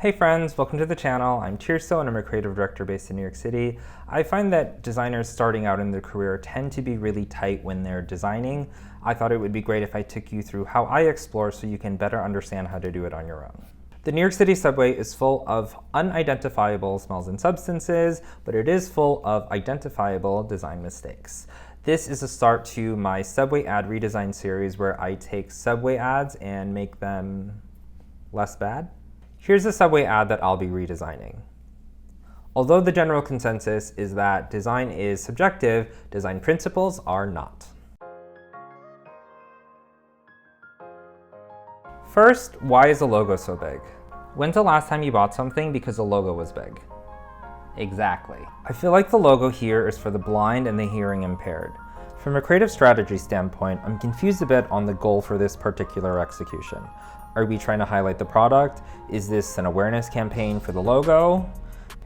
Hey friends, welcome to the channel. I'm Tirso and I'm a creative director based in New York City. I find that designers starting out in their career tend to be really tight when they're designing. I thought it would be great if I took you through how I explore so you can better understand how to do it on your own. The New York City subway is full of unidentifiable smells and substances, but it is full of identifiable design mistakes. This is a start to my subway ad redesign series where I take subway ads and make them less bad. Here's a subway ad that I'll be redesigning. Although the general consensus is that design is subjective, design principles are not. First, why is the logo so big? When's the last time you bought something because the logo was big? Exactly. I feel like the logo here is for the blind and the hearing impaired. From a creative strategy standpoint, I'm confused a bit on the goal for this particular execution. Are we trying to highlight the product? Is this an awareness campaign for the logo?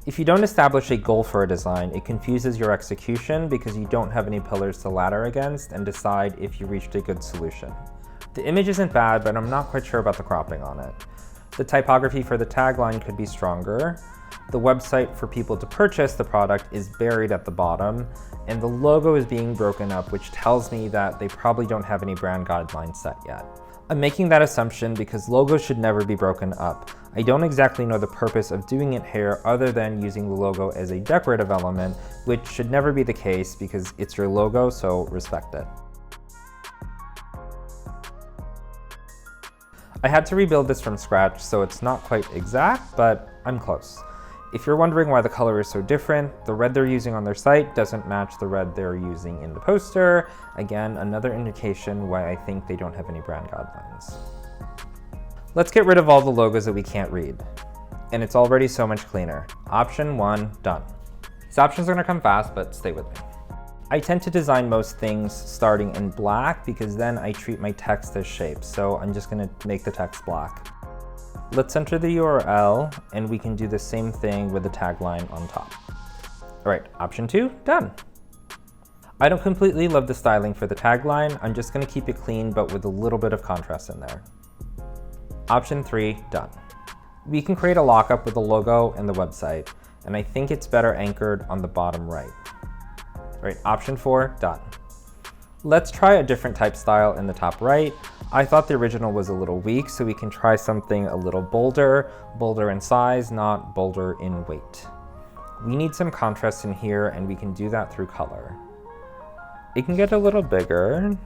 If you don't establish a goal for a design, it confuses your execution because you don't have any pillars to ladder against and decide if you reached a good solution. The image isn't bad, but I'm not quite sure about the cropping on it. The typography for the tagline could be stronger. The website for people to purchase the product is buried at the bottom, and the logo is being broken up, which tells me that they probably don't have any brand guidelines set yet. I'm making that assumption because logos should never be broken up. I don't exactly know the purpose of doing it here other than using the logo as a decorative element, which should never be the case because it's your logo, so respect it. I had to rebuild this from scratch, so it's not quite exact, but I'm close. If you're wondering why the color is so different, the red they're using on their site doesn't match the red they're using in the poster. Again, another indication why I think they don't have any brand guidelines. Let's get rid of all the logos that we can't read. And it's already so much cleaner. Option 1, done. These options are gonna come fast, but stay with me. I tend to design most things starting in black because then I treat my text as shapes. So I'm just gonna make the text black. Let's enter the URL and we can do the same thing with the tagline on top. All right, option 2, done. I don't completely love the styling for the tagline. I'm just gonna keep it clean, but with a little bit of contrast in there. Option 3, done. We can create a lockup with the logo and the website, and I think it's better anchored on the bottom right. All right, option 4, done. Let's try a different type style in the top right. I thought the original was a little weak, so we can try something a little bolder in size, not bolder in weight. We need some contrast in here, and we can do that through color. It can get a little bigger.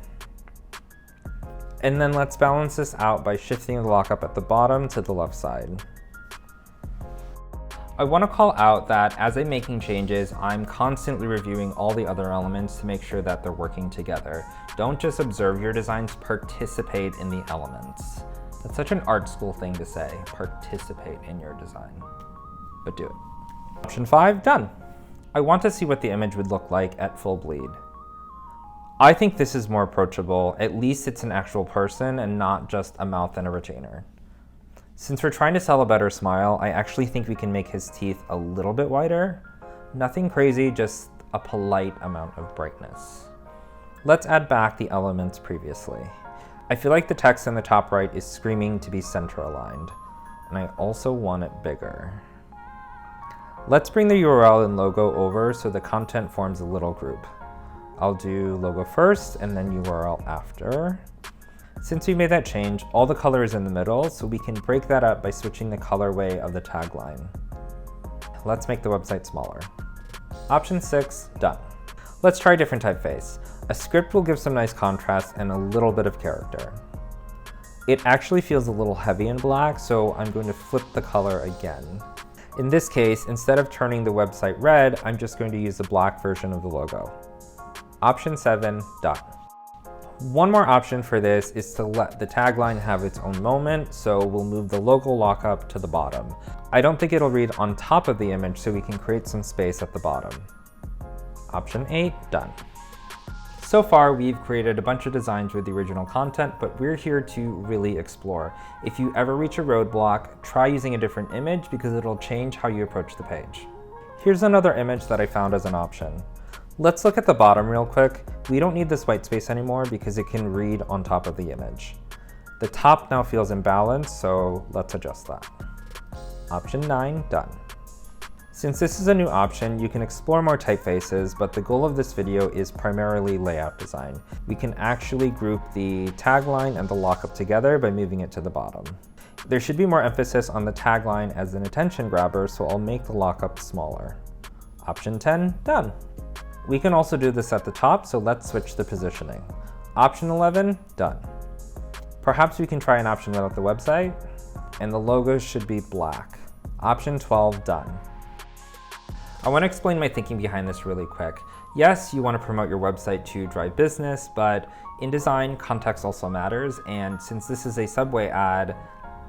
And then let's balance this out by shifting the lockup at the bottom to the left side. I want to call out that as I'm making changes, I'm constantly reviewing all the other elements to make sure that they're working together. Don't just observe your designs, participate in the elements. That's such an art school thing to say, participate in your design, but do it. Option 5, done. I want to see what the image would look like at full bleed. I think this is more approachable. At least it's an actual person and not just a mouth and a retainer. Since we're trying to sell a better smile, I actually think we can make his teeth a little bit whiter. Nothing crazy, just a polite amount of brightness. Let's add back the elements previously. I feel like the text in the top right is screaming to be center aligned, and I also want it bigger. Let's bring the URL and logo over so the content forms a little group. I'll do logo first and then URL after. Since we made that change, all the color is in the middle, so we can break that up by switching the colorway of the tagline. Let's make the website smaller. Option 6, done. Let's try a different typeface. A script will give some nice contrast and a little bit of character. It actually feels a little heavy in black, so I'm going to flip the color again. In this case, instead of turning the website red, I'm just going to use the black version of the logo. Option 7, done. One more option for this is to let the tagline have its own moment, so we'll move the logo lockup to the bottom. I don't think it'll read on top of the image, so we can create some space at the bottom. Option 8, done. So far, we've created a bunch of designs with the original content, but we're here to really explore. If you ever reach a roadblock, try using a different image because it'll change how you approach the page. Here's another image that I found as an option. Let's look at the bottom real quick. We don't need this white space anymore because it can read on top of the image. The top now feels imbalanced, so let's adjust that. Option 9, done. Since this is a new option, you can explore more typefaces, but the goal of this video is primarily layout design. We can actually group the tagline and the lockup together by moving it to the bottom. There should be more emphasis on the tagline as an attention grabber, so I'll make the lockup smaller. Option 10, done. We can also do this at the top, so let's switch the positioning. Option 11, done. Perhaps we can try an option without the website, and the logo should be black. Option 12, done. I want to explain my thinking behind this really quick. Yes, you want to promote your website to drive business, but in design, context also matters, and since this is a subway ad,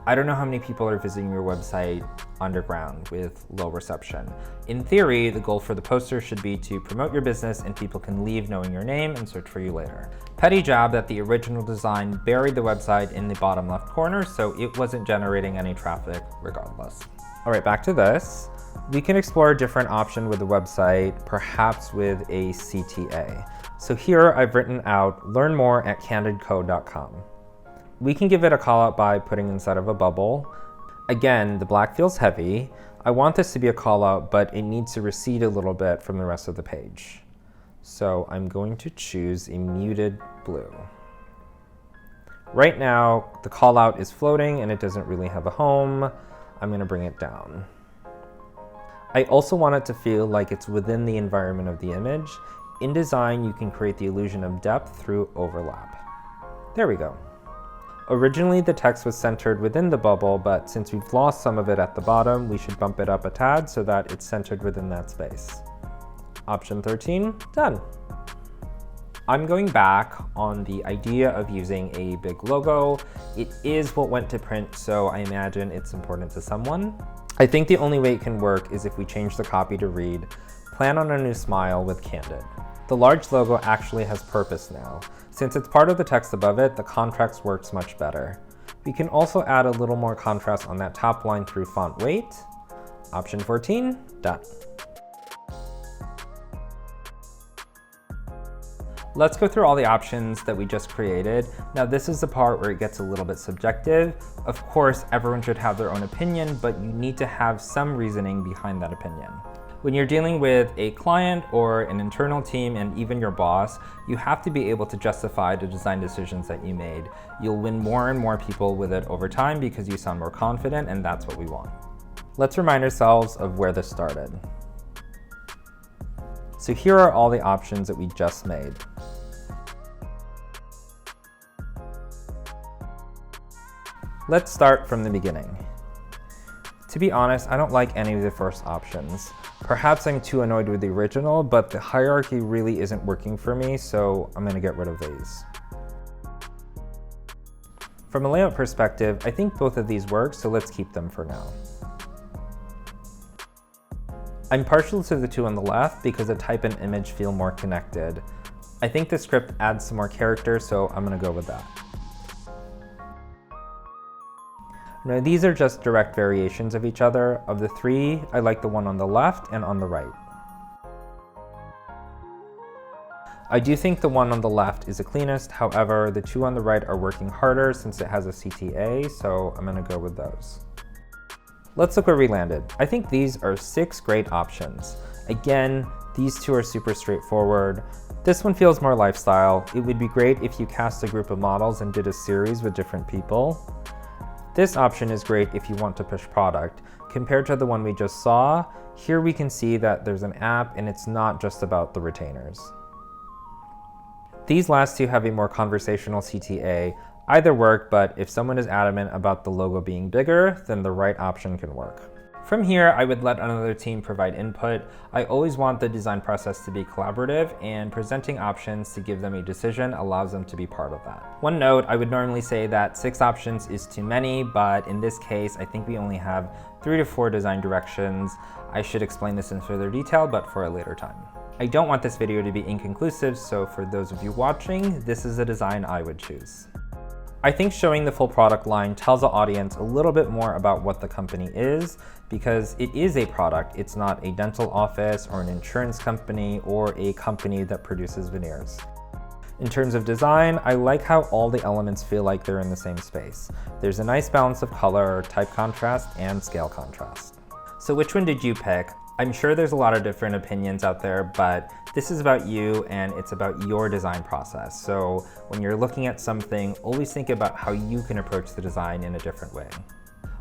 I don't know how many people are visiting your website underground with low reception. In theory, the goal for the poster should be to promote your business and people can leave knowing your name and search for you later. Petty job that the original design buried the website in the bottom left corner, so it wasn't generating any traffic regardless. All right, back to this. We can explore a different option with the website, perhaps with a CTA. So here I've written out, learn more at candidcode.com. We can give it a call out by putting inside of a bubble. Again, the black feels heavy. I want this to be a call out, but it needs to recede a little bit from the rest of the page. So I'm going to choose a muted blue. Right now, the call out is floating and it doesn't really have a home. I'm gonna bring it down. I also want it to feel like it's within the environment of the image. In design, you can create the illusion of depth through overlap. There we go. Originally, the text was centered within the bubble, but since we've lost some of it at the bottom, we should bump it up a tad so that it's centered within that space. Option 13, done. I'm going back on the idea of using a big logo. It is what went to print, so I imagine it's important to someone. I think the only way it can work is if we change the copy to read, plan on a new smile with Candid. The large logo actually has purpose now. Since it's part of the text above it, the contrast works much better. We can also add a little more contrast on that top line through font weight. Option 14, done. Let's go through all the options that we just created. Now this is the part where it gets a little bit subjective. Of course, everyone should have their own opinion, but you need to have some reasoning behind that opinion. When you're dealing with a client or an internal team and even your boss, you have to be able to justify the design decisions that you made. You'll win more and more people with it over time because you sound more confident, and that's what we want. Let's remind ourselves of where this started. So here are all the options that we just made. Let's start from the beginning. To be honest, I don't like any of the first options. Perhaps I'm too annoyed with the original, but the hierarchy really isn't working for me, so I'm gonna get rid of these. From a layout perspective, I think both of these work, so let's keep them for now. I'm partial to the two on the left because the type and image feel more connected. I think the script adds some more character, so I'm gonna go with that. Now these are just direct variations of each other. Of the three, I like the one on the left and on the right. I do think the one on the left is the cleanest, however, the two on the right are working harder since it has a CTA, so I'm gonna go with those. Let's look where we landed. I think these are 6 great options. Again, these two are super straightforward. This one feels more lifestyle. It would be great if you cast a group of models and did a series with different people. This option is great if you want to push product. Compared to the one we just saw, here we can see that there's an app and it's not just about the retainers. These last two have a more conversational CTA. Either work, but if someone is adamant about the logo being bigger, then the right option can work. From here, I would let another team provide input. I always want the design process to be collaborative, and presenting options to give them a decision allows them to be part of that. One note, I would normally say that 6 options is too many, but in this case, I think we only have 3 to 4 design directions. I should explain this in further detail, but for a later time. I don't want this video to be inconclusive, so for those of you watching, this is a design I would choose. I think showing the full product line tells the audience a little bit more about what the company is, because it is a product. It's not a dental office or an insurance company or a company that produces veneers. In terms of design, I like how all the elements feel like they're in the same space. There's a nice balance of color, type contrast, and scale contrast. So which one did you pick? I'm sure there's a lot of different opinions out there, but this is about you and it's about your design process. So when you're looking at something, always think about how you can approach the design in a different way.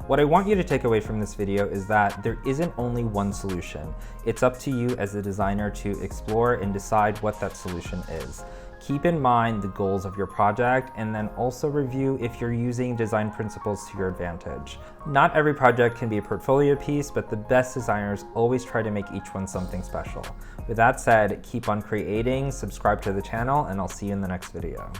What I want you to take away from this video is that there isn't only one solution. It's up to you as a designer to explore and decide what that solution is. Keep in mind the goals of your project and then also review if you're using design principles to your advantage. Not every project can be a portfolio piece, but the best designers always try to make each one something special. With that said, keep on creating, subscribe to the channel, and I'll see you in the next video.